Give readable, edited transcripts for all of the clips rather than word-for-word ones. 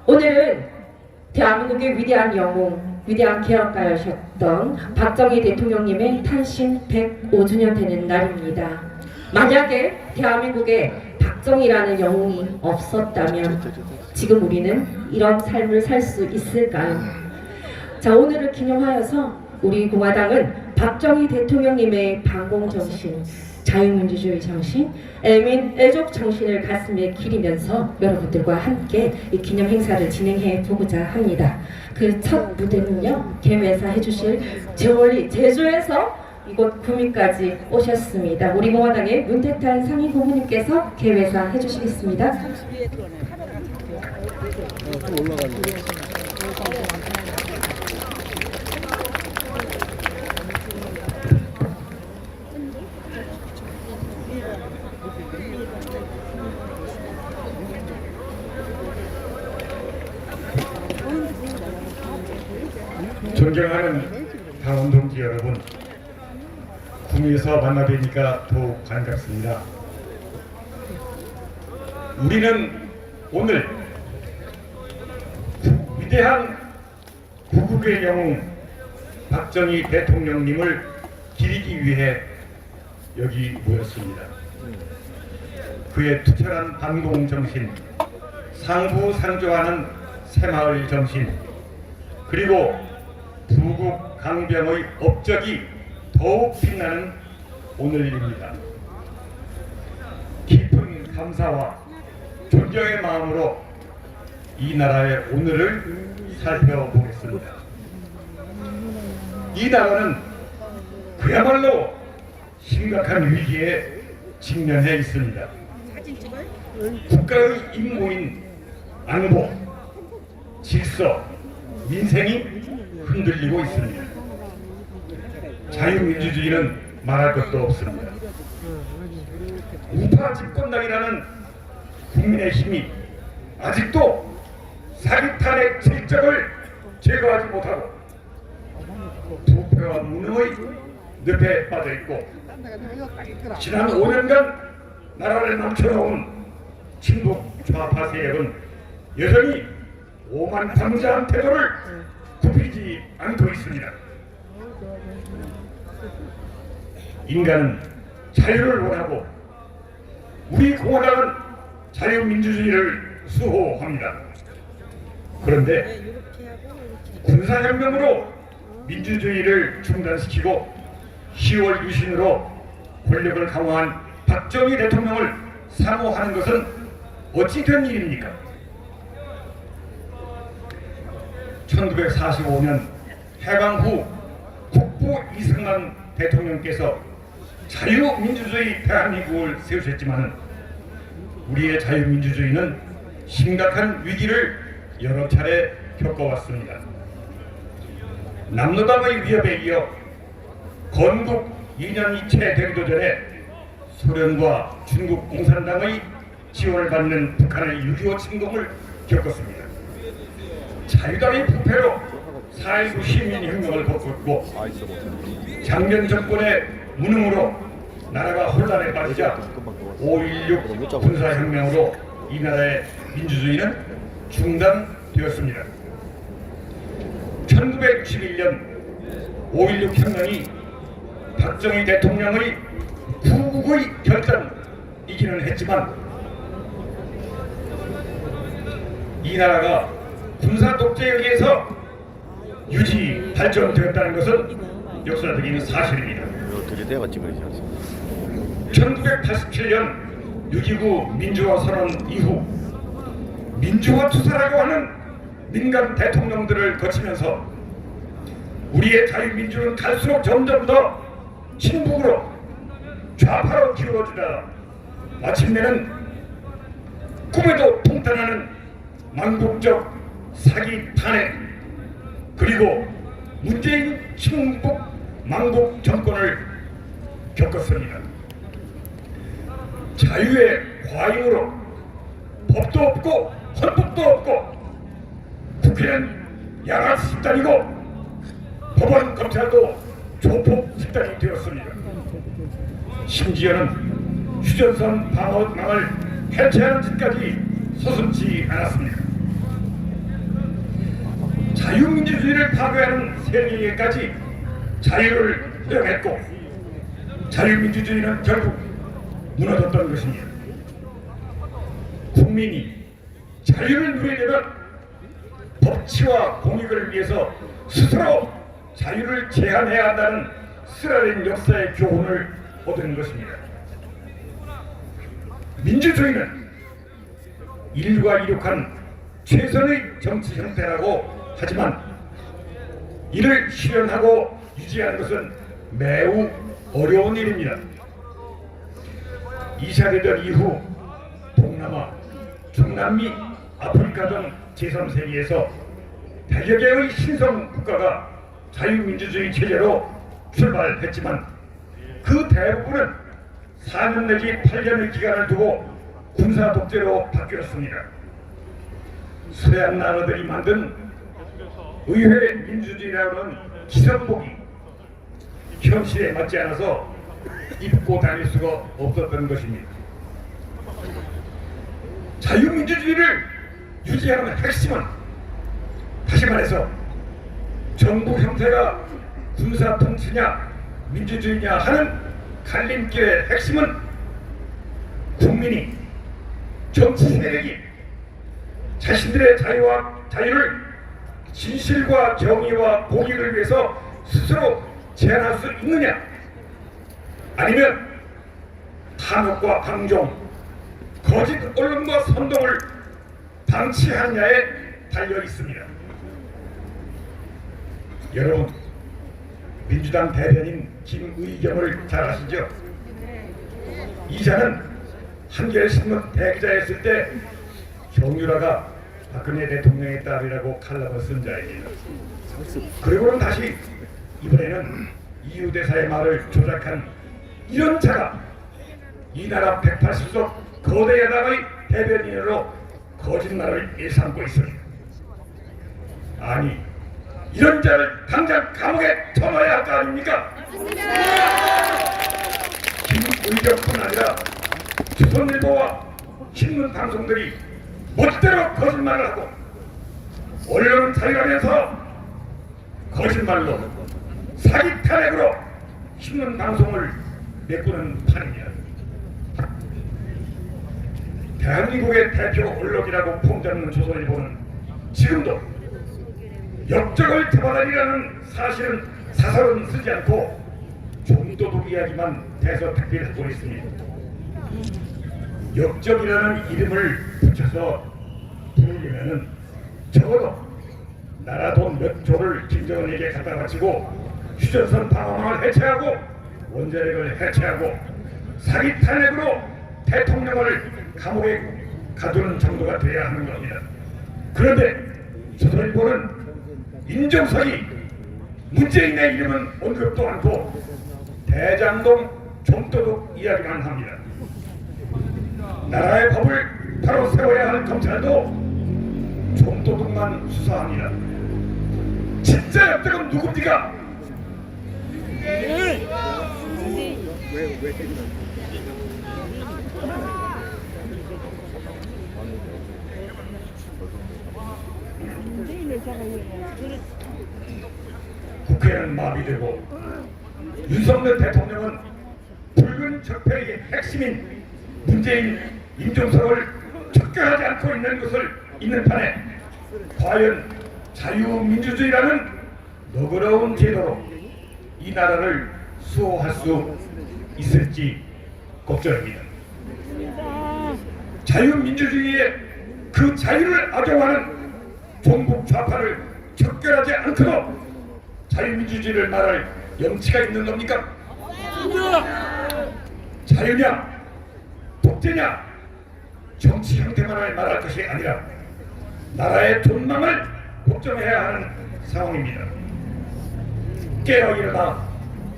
오늘은 대한민국의 위대한 영웅, 위대한 개혁가였던 박정희 대통령님의 탄신 105주년 되는 날입니다. 만약에 대한민국에 박정희라는 영웅이 없었다면 지금 우리는 이런 삶을 살 수 있을까요? 자, 오늘을 기념하여서 우리 공화당은 박정희 대통령님의 반공정신, 자유민주주의 정신, 애민, 애족 정신을 가슴에 기리면서 여러분들과 함께 이 기념 행사를 진행해 보고자 합니다. 그 첫 무대는요, 개회사 해주실 제월리 제주에서 이곳 구미까지 오셨습니다. 우리 공화당의 문태탄 상임 고문님께서 개회사 해주시겠습니다. 존경하는 당원 동지 여러분, 구미에서 만나 뵈니까 더욱 반갑습니다. 우리는 오늘 위대한 구국의 영웅 박정희 대통령님을 기리기 위해 여기 모였습니다. 그의 투철한 반공정신, 상부상조하는 새마을 정신, 그리고 부국 강병의 업적이 더욱 빛나는 오늘입니다. 깊은 감사와 존경의 마음으로 이 나라의 오늘을 살펴보겠습니다. 이 나라는 그야말로 심각한 위기에 직면해 있습니다. 국가의 임무인 안보, 질서, 민생이 흔들리고 있습니다. 자유민주주의는 말할 것도 없습니다. 우파 집권당이라는 국민의힘이 아직도 사기탄의 질적을 제거하지 못하고 부패와 무능의 늪에 빠져있고 지난 5년간 나라를 망쳐놓은 친북 좌파 세력은 여전히 오만방자한 태도를 굽히지 않고 있습니다. 인간은 자유를 원하고 우리 공화당은 자유민주주의를 수호합니다. 그런데 군사혁명으로 민주주의를 중단시키고 10월 유신으로 권력을 강화한 박정희 대통령을 사모하는 것은 어찌 된 일입니까? 1945년 해방 후 국부 이승만 대통령께서 자유민주주의 대한민국을 세우셨지만 우리의 자유민주주의는 심각한 위기를 여러 차례 겪어왔습니다. 남로당의 위협에 이어 건국 2년이 채 되기도 전에 소련과 중국 공산당의 지원을 받는 북한의 6.25 침공을 겪었습니다. 자유당의 부패로 4.19 시민혁명을 겪었고 장면 정권의 무능으로 나라가 혼란에 빠지자 5.16 군사혁명으로 이 나라의 민주주의는 중단되었습니다. 1961년 5.16 혁명이 박정희 대통령의 구국의 결단이기는 했지만 이 나라가 군사 독재에 의해서 유지 발전되었다는 것은 역사적인 사실입니다. 1987년 6.29 민주화 선언 이후 민주화 투사라고 하는 민간 대통령들을 거치면서 우리의 자유민주는 갈수록 점점 더 친북으로 좌파로 기울어지다 마침내는 꿈에도 통탄하는 망국적 사기 탄핵 그리고 문재인 친북 망국 정권을 겪었습니다. 자유의 과잉으로 법도 없고 헌법도 없고 국회는 양압 집단이고 법원 검찰도 조폭 집단이 되었습니다. 심지어는 휴전선 방어망을 해체하는 짓까지 서슴지 않았습니다. 자유민주주의를 파괴하는 세력에게까지 자유를 허용했고 자유민주주의는 결국 무너졌던 것입니다. 국민이 자유를 누리려면 법치와 공익을 위해서 스스로 자유를 제한해야 한다는 쓰라린 역사의 교훈을 얻은 것입니다. 민주주의는 인류가 이룩한 최선의 정치 형태라고 하지만 이를 실현하고 유지하는 것은 매우 어려운 일입니다. 2차 대전 이후 동남아, 중남미, 아프리카 등 제3세계에서 100여 개의 신성 국가가 자유민주주의 체제로 출발했지만 그 대부분은 4년 내지 8년의 기간을 두고 군사 독재로 바뀌었습니다. 서양 나라들이 만든 의회 민주주의라는 기성복이 현실에 맞지 않아서 입고 다닐 수가 없었던 것입니다. 자유민주주의를 유지하는 핵심은 다시 말해서 정부 형태가 군사 통치냐 민주주의냐 하는 갈림길의 핵심은 국민이 정치 세력이 자신들의 자유를 진실과 정의와 공익을 위해서 스스로 제한할 수 있느냐 아니면 탄압과 방종, 거짓 언론과 선동을 방치하느냐에 달려 있습니다. 여러분, 민주당 대변인 김의겸을 잘 아시죠? 이자는 한겨레신문 대기자였을 때 정유라가 박근혜 대통령의 딸이라고 칼럼을 쓴 자입니다. 그리고는 다시 이번에는 이유대사의 말을 조작한 이런 자가 이 나라 180석 거대 야당의 대변인으로 거짓말을 일삼고 있습니다. 아니, 이런 자를 당장 감옥에 쳐넣어야 할 거 아닙니까? 김의겸뿐 아니라 조선일보와 신문방송들이 멋대로 거짓말을 하고 언론은 자유하면서 거짓말로 사기 탄핵으로 신문방송을 메꾸는 판입니다. 대한민국의 대표 언론이라고 폼잡는 조선일보는 지금도 역적을 잡아다니라는 사설은 쓰지 않고 좀도둑 이야기만 대서특필 하고 있습니다. 역적이라는 이름을 붙여서 부르려면은 적어도 나라 돈 몇 조를 김정은에게 갖다 바치고 휴전선 방어망을 해체하고 원자력을 해체하고 사기 탄핵으로 대통령을 감옥에 가두는 정도가 돼야 하는 겁니다. 그런데 조선일보는 인정석이 문재인의 이름은 언급도 않고 대장동 좀도둑 이야기만 합니다. 나라의 법을 바로 세워야 할 검찰도 좀도둑만 수사합니다. 진짜 역적은 누굽니까? 국회는 마비되고 윤석열 대통령은 붉은 적폐의 핵심인 문재인, 임종석을 척결하지 않고 있는 판에 과연 자유민주주의라는 너그러운 제도로 이 나라를 수호할 수 있을지 걱정입니다. 자유민주주의의 그 자유를 악용하는 종북 좌파를 척결하지 않고도 자유민주주의를 말할 염치가 있는 겁니까? 자유냐 독재냐 정치 형태만을 말할 것이 아니라 나라의 존망을 걱정해야 하는 상황입니다. 깨어 일어나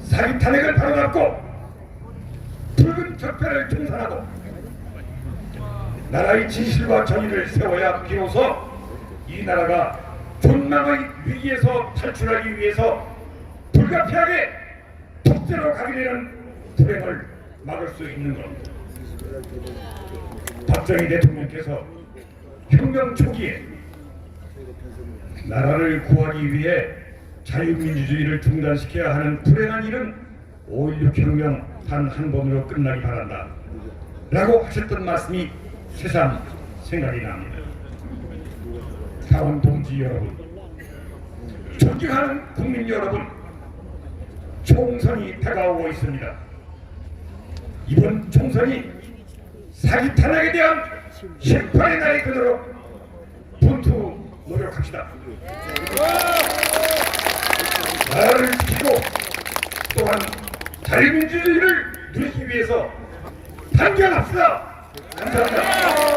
사기 탄핵을 바로잡고 붉은 적폐를 청산하고 나라의 진실과 정의를 세워야 비로소 이 나라가 존망의 위기에서 탈출하기 위해서 불가피하게 독재로 가게 되는 불행을 막을 수 있는 겁니다. 박정희 대통령께서 혁명 초기에 나라를 구하기 위해 자유민주주의를 중단시켜야 하는 불행한 일은 5.16 혁명 단 한 번으로 끝나기 바란다 라고 하셨던 말씀이 새삼 생각이 납니다. 사원 동지 여러분, 존경하는 국민 여러분, 총선이 다가오고 있습니다. 이번 총선이 사기 탄핵에 대한 심판의 날이 되도록 분투 노력합시다. 나라를 지키고 또한 자유민주주의를 누리기 위해서 단결합시다. 감사합니다.